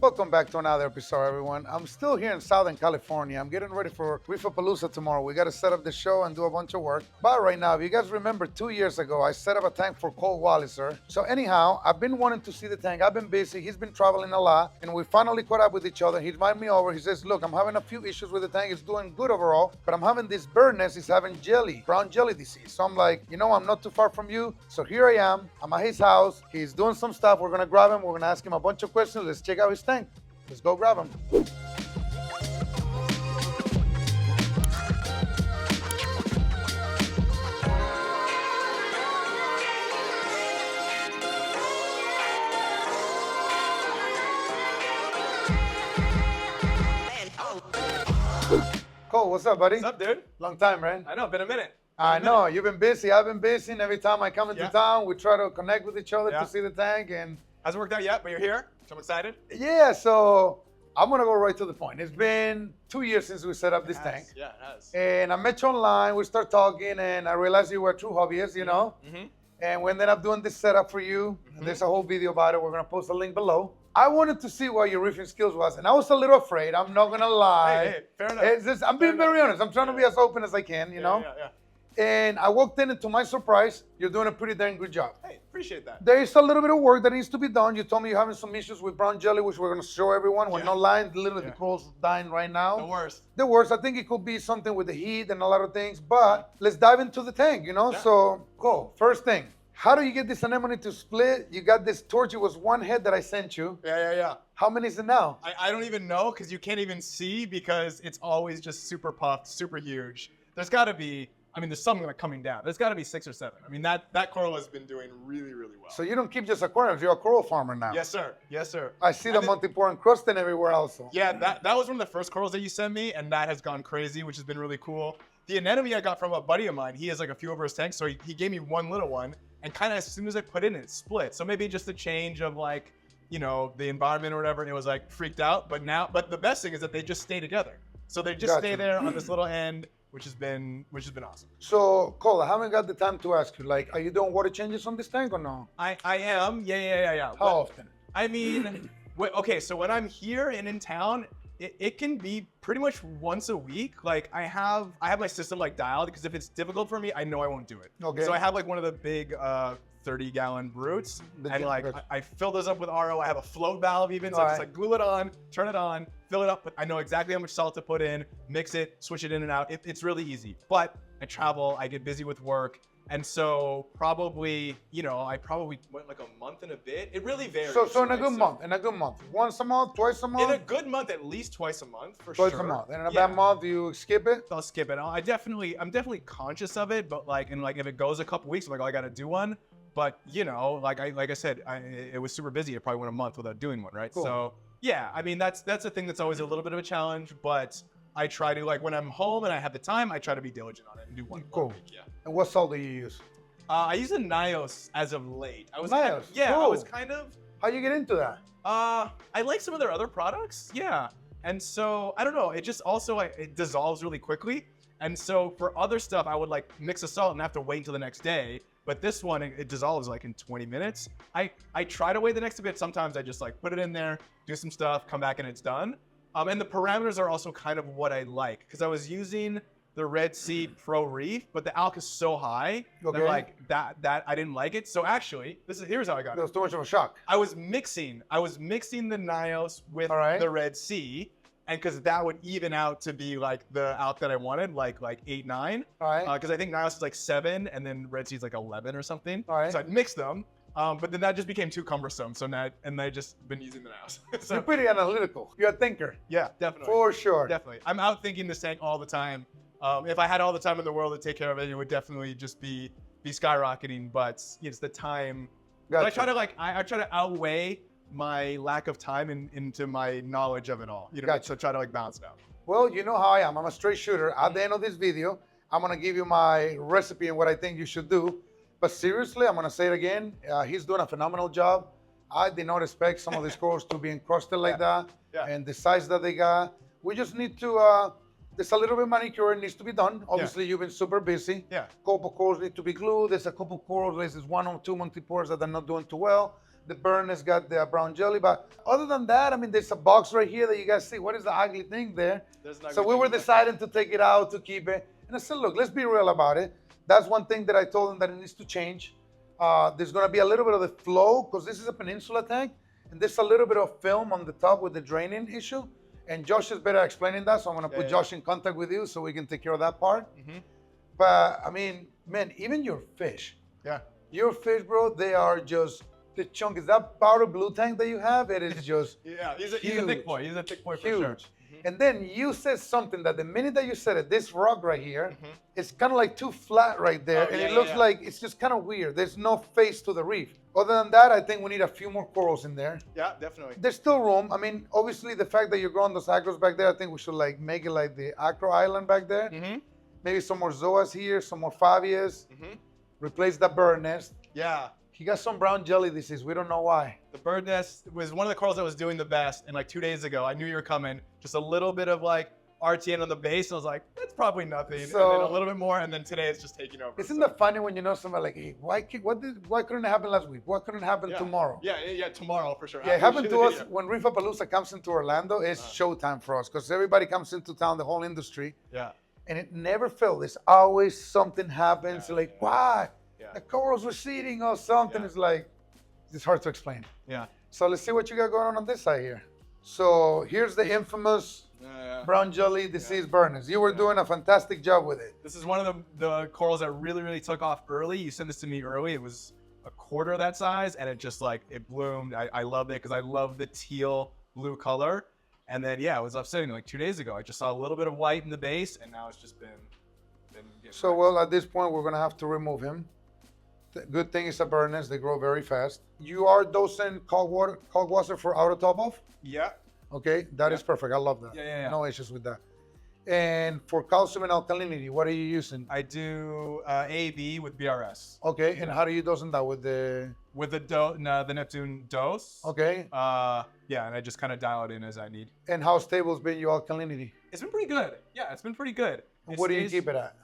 Welcome back to another episode, everyone. I'm still here in Southern California. I'm getting ready for Reefapalooza tomorrow. We got to set up the show and do a bunch of work. But right now, if you guys remember 2 years ago, I set up a tank for Cole Walliser. So anyhow, I've been wanting to see the tank. I've been busy. He's been traveling a lot. And we finally caught up with each other. He invited me over. He says, look, I'm having a few issues with the tank. It's doing good overall. But I'm having this bird nest. It's having brown jelly disease. So I'm like, I'm not too far from you. So here I am. I'm at his house. He's doing some stuff. We're going to grab him. We're going to ask him a bunch of questions. Let's check out his tank. Let's go grab him. Cole, what's up, buddy? What's up, dude? Long time, right? I know, been a minute. I know, you've been busy. I've been busy. And every time I come into town, we try to connect with each other to see the tank. And hasn't worked out yet, but you're here, so I'm excited. Yeah, so I'm going to go right to the point. It's been 2 years since we set up this tank. Yeah, it has. And I met you online. We start talking, and I realized you were a true hobbyist, Mm-hmm. And we ended up doing this setup for you. And there's a whole video about it. We're going to post a link below. I wanted to see what your reefing skills was, and I was a little afraid. I'm not going to lie. Hey, fair enough. I'm being very honest. I'm trying to be as open as I can, you know? Yeah. And I walked in, and to my surprise, you're doing a pretty darn good job. Hey, appreciate that. There is a little bit of work that needs to be done. You told me you're having some issues with brown jelly, which we're going to show everyone. We're not lying. Literally, the coral's dying right now. The worst. The worst. I think it could be something with the heat and a lot of things. But let's dive into the tank, Yeah. So, cool. First thing, how do you get this anemone to split? You got this torch. It was one head that I sent you. Yeah. How many is it now? I don't even know, because you can't even see, because it's always just super puffed, super huge. There's got to be, there's some coming down. There's got to be 6 or 7. That coral has been doing really, really well. So you don't keep just aquariums. You're a coral farmer now. Yes, sir. I see the multi-pore encrusting everywhere also. Yeah, that was one of the first corals that you sent me, and that has gone crazy, which has been really cool. The anemone I got from a buddy of mine, he has like a few over his tanks, so he gave me one little one, and kind of as soon as I put it in, it split. So maybe just a change of like, the environment or whatever, and it was like freaked out. But the best thing is that they just stay together. So they just stay there on this little end, which has been awesome. So, Cole, I haven't got the time to ask you, like, are you doing water changes on this tank or no? I am, yeah. How often? Okay, so when I'm here and in town, it can be pretty much once a week. Like I have my system like dialed, because if it's difficult for me, I know I won't do it. Okay. So I have like one of the big 30-gallon brutes, and like I fill those up with RO. I have a float valve even, so I just like glue it on, turn it on, fill it up. But I know exactly how much salt to put in, mix it, switch it in and out. It's really easy. But I travel, I get busy with work. And so probably, I probably went like a month and a bit. It really varies. So in a good month, once a month, twice a month? In a good month, at least twice a month, for sure. Twice a month. And in a bad month, you skip it? I'll skip it. I'm definitely conscious of it, but if it goes a couple weeks, I'm like, oh, I got to do one. But like I said, it was super busy. I probably went a month without doing one, right? Cool. So yeah, that's a thing that's always a little bit of a challenge, but I try to, like when I'm home and I have the time, I try to be diligent on it and do one. Cool. One week, yeah. And what salt do you use? I use a Nios as of late. Nios? Cool. I was kind of. How'd you get into that? I like some of their other products, yeah. And so, I don't know, it just also, it dissolves really quickly. And so for other stuff, I would like mix a salt and have to wait until the next day. But this one, it dissolves like in 20 minutes. I try to wait the next bit. Sometimes I just like put it in there, do some stuff, come back and it's done. And the parameters are also kind of what I like, because I was using the Red Sea Pro Reef, but the alk is so high that like that I didn't like it. So actually, here's how I got it. It was too much of a shock. I was mixing the Nios with the Red Sea, and because that would even out to be like the alk that I wanted, like 8, 9. All right. Because I think Nios is like 7, and then Red Sea is like 11 or something. All right. So I'd mix them. But then that just became too cumbersome. So now, and I just been using the Nios. So, you're pretty analytical. You're a thinker. Yeah, definitely. For sure. Definitely. I'm out thinking this tank all the time. If I had all the time in the world to take care of it, it would definitely just be skyrocketing. But it's the time. Gotcha. But I try to I try to outweigh my lack of time into my knowledge of it all. Gotcha. So try to like balance it out. Well, you know how I am. I'm a straight shooter. At the end of this video, I'm gonna give you my recipe and what I think you should do. But seriously, I'm gonna say it again. He's doing a phenomenal job. I did not expect some of these corals to be encrusted like that, and the size that they got. We just need to. There's a little bit of manicure needs to be done. Obviously, you've been super busy. Yeah. Couple corals need to be glued. There's a couple corals. There's 1 or 2 multi-pores that are not doing too well. The burn has got the brown jelly. But other than that, I mean, there's a box right here that you guys see. What is the ugly thing there? So we were deciding to take it out, to keep it. And I said, look, let's be real about it. That's one thing that I told him that it needs to change. There's going to be a little bit of the flow because this is a peninsula tank. And there's a little bit of film on the top with the draining issue. And Josh is better at explaining that. So I'm going to put Josh in contact with you so we can take care of that part. But I mean, man, even your fish. Yeah. Your fish, bro, they are just the chunk. Is that powder blue tank that you have? It is just yeah, he's a thick boy. He's a thick boy for huge. sure. And then you said something that the minute that you said it, this rock right here, it's kind of like too flat right there. And it looks like it's just kind of weird. There's no face to the reef. Other than that, I think we need a few more corals in there. Yeah, definitely. There's still room. I mean, obviously the fact that you're growing those acros back there, I think we should like make it like the acro island back there. Maybe some more zoas here, some more fabias. Replace the bird nest. Yeah. He got some brown jelly disease. We don't know why. The bird nest was one of the corals that was doing the best. And like 2 days ago, I knew you were coming. Just a little bit of like RTN on the base. And I was like, that's probably nothing. So, and then a little bit more. And then today it's just taking over. Isn't that funny when you know somebody like, hey, why couldn't it happen last week? Why couldn't it happen tomorrow? Yeah, tomorrow for sure. Yeah, it happened to us when Reefapalooza comes into Orlando. It's showtime for us because everybody comes into town, the whole industry. Yeah. And it never fails. There's always something happens. Like, why? The corals receding or something. It's like, it's hard to explain. Yeah. So let's see what you got going on this side here. So here's the infamous brown jelly disease burners. You were doing a fantastic job with it. This is one of the corals that really took off early. You sent this to me early. It was a quarter of that size and it just like, it bloomed. I loved it because I love the teal blue color. And then, I was upsetting like 2 days ago. I just saw a little bit of white in the base and now it's just been so, well, at this point, we're going to have to remove him. The good thing is a burn nest. They grow very fast. You are dosing cold water for auto top off? Yeah. Okay, that is perfect. I love that. Yeah. No issues with that. And for calcium and alkalinity, what are you using? I do AB with BRS. Okay, and how do you dosing that with the? With the Neptune dose. Okay. And I just kind of dial it in as I need. And how stable has been your alkalinity? It's been pretty good. Yeah, it's been pretty good. What do you keep it at?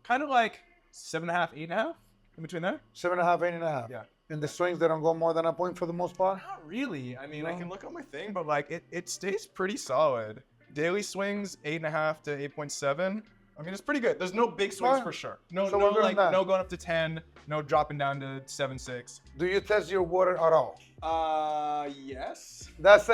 Kind of like 7.5, 8.5, in between there. 7.5, 8.5. Yeah. And the swings, they don't go more than a point for the most part? Not really. I mean, I can look at my thing, but like it stays pretty solid. Daily swings 8.5 to 8.7. I mean, it's pretty good. There's no big swings for sure. No going up to 10. No dropping down to 7.6. Do you test your water at all? Yes. That's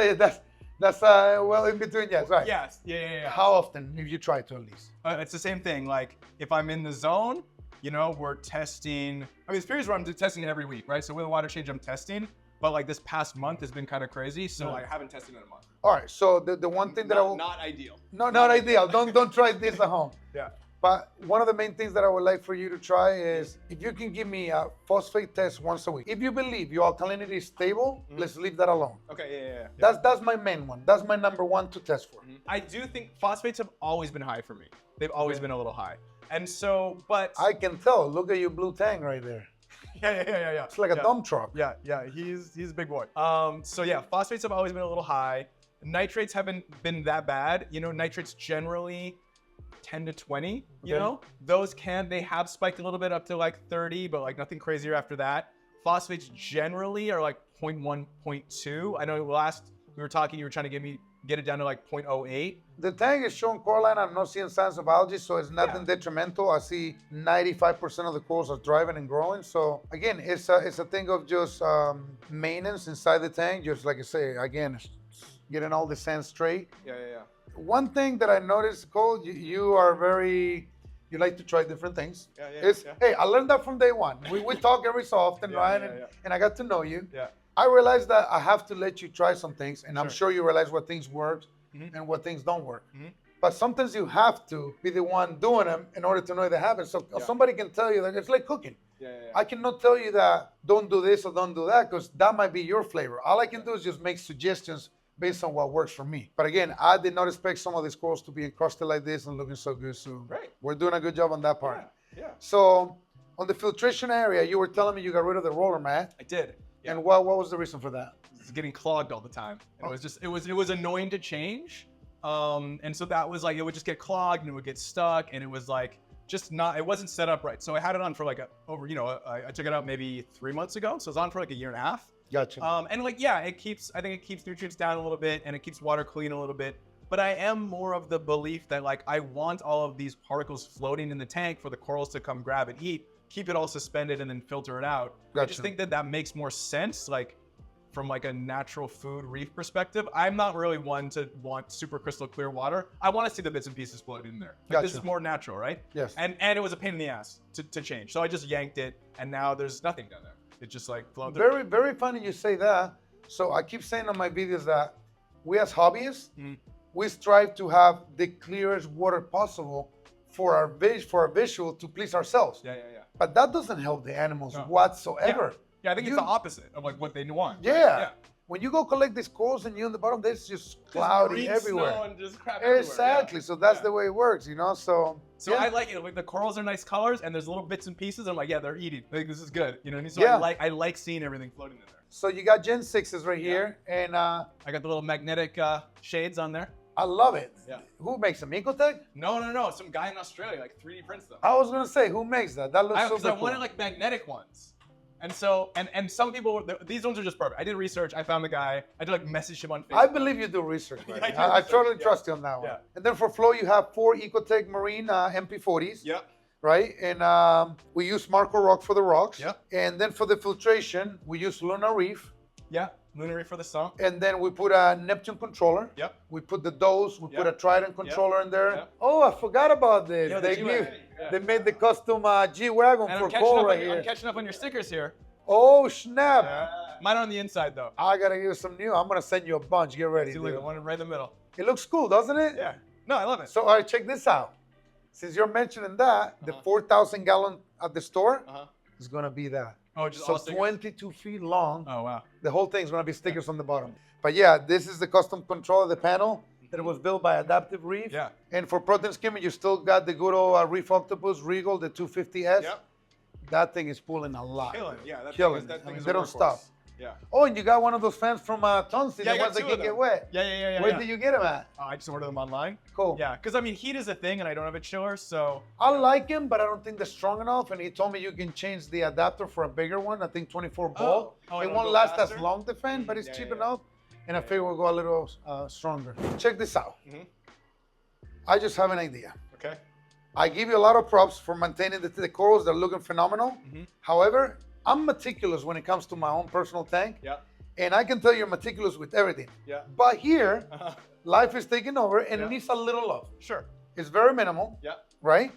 well in between, yes, right? Yes. Yeah. How often, if you try to at least? It's the same thing. Like if I'm in the zone, we're testing. I mean, there's periods where I'm testing it every week, right? So with a water change, I'm testing. But like this past month has been kind of crazy, so I haven't tested in a month. All right. So the one thing that not ideal. No, not ideal. Don't try this at home. Yeah. But one of the main things that I would like for you to try is if you can give me a phosphate test once a week. If you believe your alkalinity is stable, let's leave that alone. Okay, yeah. That's my main one. That's my number one to test for. I do think phosphates have always been high for me. They've always been a little high. And so, but... I can tell. Look at your blue tank right there. Yeah. It's like a dump truck. Yeah. He's a big boy. So yeah, phosphates have always been a little high. Nitrates haven't been that bad. Nitrates generally 10 to 20, those they have spiked a little bit up to like 30, but like nothing crazier after that. Phosphates generally are like 0.1, 0.2. I know last we were talking, you were trying to get it down to like 0.08. The tank is showing coralline. I'm not seeing signs of algae, so it's nothing detrimental. I see 95% of the corals are thriving and growing. So again, it's a thing of just maintenance inside the tank. Just like I say, again, getting all the sand straight. Yeah. One thing that I noticed, Cole, you are you like to try different things. Yeah. Hey, I learned that from day one. We talk every so often, right? And I got to know you. Yeah. I realized that I have to let you try some things, and I'm sure you realize what things work and what things don't work. But sometimes you have to be the one doing them in order to know they happen. So somebody can tell you that it's like cooking. I cannot tell you that don't do this or don't do that because that might be your flavor. All I can do is just make suggestions based on what works for me. But again, I did not expect some of these corals to be encrusted like this and looking so good. So we're doing a good job on that part. Yeah. So on the filtration area, you were telling me you got rid of the roller mat. I did. Yeah. And what was the reason for that? It's getting clogged all the time. It was annoying to change. And so that was like, it would just get clogged and it would get stuck and it was like, it wasn't set up right. So I had it on for like I took it out maybe 3 months ago. So it was on for like a year and a half. Gotcha. And like, yeah, I think it keeps nutrients down a little bit and it keeps water clean a little bit. But I am more of the belief that like, I want all of these particles floating in the tank for the corals to come grab and eat, keep it all suspended and then filter it out. Gotcha. I just think that makes more sense. Like, from like a natural food reef perspective, I'm not really one to want super crystal clear water. I want to see the bits and pieces floating in there. Like, Gotcha. This is more natural, right? Yes. And it was a pain in the ass to change. So I just yanked it and now there's nothing down there. It just like flowed through. Very, very funny you say that. So I keep saying on my videos that we as hobbyists, we strive to have the clearest water possible for our visual to please ourselves. Yeah. But that doesn't help the animals No. whatsoever. Yeah, I think it's the opposite of like what they want. Yeah. When you go collect these corals and you're in the bottom, there's just cloudy green everywhere. snow and just crap everywhere. Exactly. Yeah. So that's Yeah. the way it works, you know? So So yeah. I like it. Like the corals are nice colors and there's little bits and pieces. I'm like, yeah, they're eating. Like this is good. You know what I mean? So Yeah. I like seeing everything floating in there. So you got Gen 6s right here, and I got the little magnetic shades on there. I love it. Yeah. Who makes them? Ecotech? No. Some guy in Australia like 3D prints them. I was gonna say, who makes that? That looks Because super I cool. wanted like magnetic ones. And so, and some people, these ones are just perfect. I did research. I found the guy. I did like message him on Facebook. I believe you do research, right? I do I research, totally yeah. trust you on that one. Yeah. And then for flow, you have 4 Ecotech Marine MP40s, Yep. right? And we use Marco Rock for the rocks. Yep. And then for the filtration, we use Luna Reef. Yeah. Lunary for the song. And then we put a Neptune controller. Yep. We put the Dose. We put a Trident controller in there. Yep. Oh, I forgot about this. Yeah, the they G-Wagon. give, Yeah. they made the custom G-Wagon And for I'm catching, Cole up right on, here. I'm catching up on your stickers here. Oh, snap. Mine are on the inside though. I gotta give you some new. I'm gonna send you a bunch. Get ready, See, look, the dude. one right in the middle. It looks cool, doesn't it? Yeah. No, I love it. So, all right, check this out. Since you're mentioning that, the 4,000 gallon at the store is gonna be that. Oh, just So all stickers? 22 feet long. Oh, wow. The whole thing's gonna be stickers on the bottom. But yeah, this is the custom control of the panel that it was built by Adaptive Reef. Yeah. And for protein skimming, you still got the good old Reef Octopus Regal, the 250S. Yep. That thing is pulling a lot. Killing. Yeah. That Killing. Thing is, that I thing mean, is they a don't workhorse. stop. Yeah. Oh, and you got one of those fans from Tonsi, Yeah, I the got ones that 2 can of get them. wet. Yeah. Where did you get them at? Oh, I just ordered them online. Cool. Yeah, because I mean, heat is a thing, and I don't have a chiller, so. I like him, but I don't think they're strong enough. And he told me you can change the adapter for a bigger one. I think 24 volt. Oh, It it'll won't go last faster? as long to fan, but it's Yeah, cheap yeah. enough. And I figure we'll go a little stronger. Check this out. Mhm. I just have an idea. Okay. I give you a lot of props for maintaining the corals. They're looking phenomenal. Mhm. However, I'm meticulous when it comes to my own personal tank. Yeah. And I can tell you're meticulous with everything. Yeah. But here, Uh-huh. life is taking over and Yeah. it needs a little love. Sure. It's very minimal. Yeah. Right?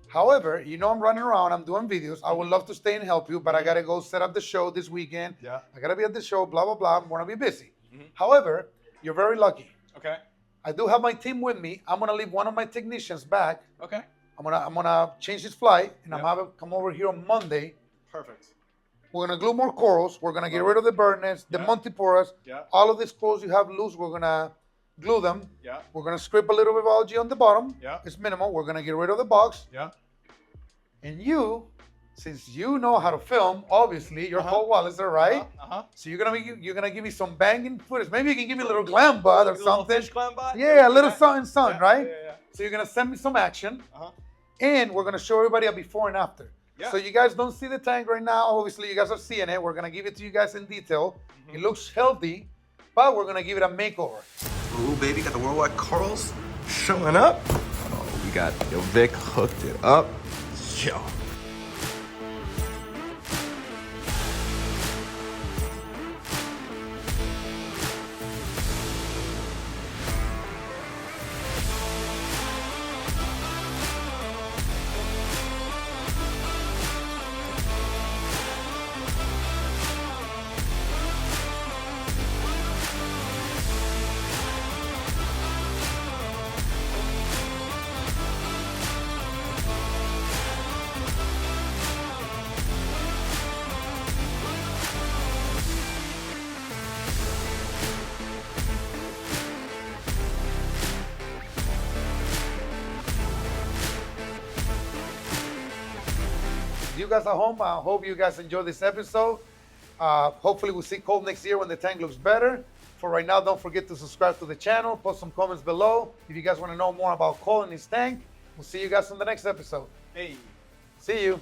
However, you know I'm running around, I'm doing videos. I would love to stay and help you, but I gotta go set up the show this weekend. Yeah. I gotta be at the show, blah, blah, blah. I'm gonna be busy. Mhm. However, you're very lucky. Okay. I do have my team with me. I'm gonna leave one of my technicians back. Okay. I'm gonna change his flight and I'm Yeah. having him come over here on Monday. Perfect. We're gonna glue more corals. We're gonna get rid of the bird nets, the Yeah. Montiporas. Yeah. All of these corals you have loose, we're gonna glue them. Yeah. We're gonna scrape a little bit of algae on the bottom. Yeah. It's minimal. We're gonna get rid of the box. Yeah. And you, since you know how to film, obviously you're Uh-huh. Cole Walliser, right? Uh-huh. So you're gonna give me some banging footage. Maybe you can give me a little Glambot or Little something. fish Glambot? Yeah, a little Yeah. something, Yeah, right? Yeah. So you're gonna send me some action, Uh-huh. and we're gonna show everybody a before and after. Yeah. So you guys don't see the tank right now. Obviously, you guys are seeing it. We're gonna give it to you guys in detail. Mm-hmm. It looks healthy, but we're gonna give it a makeover. Ooh, baby, got the worldwide corals showing up. Oh, we got Yo Vic hooked it up. Yo. You guys at home, I hope you guys enjoy this episode. Hopefully we'll see Cole next year when the tank looks better. For right now, don't forget to subscribe to the channel. Post some comments below. If you guys want to know more about Cole and his tank, we'll see you guys on the next episode. Hey. See you.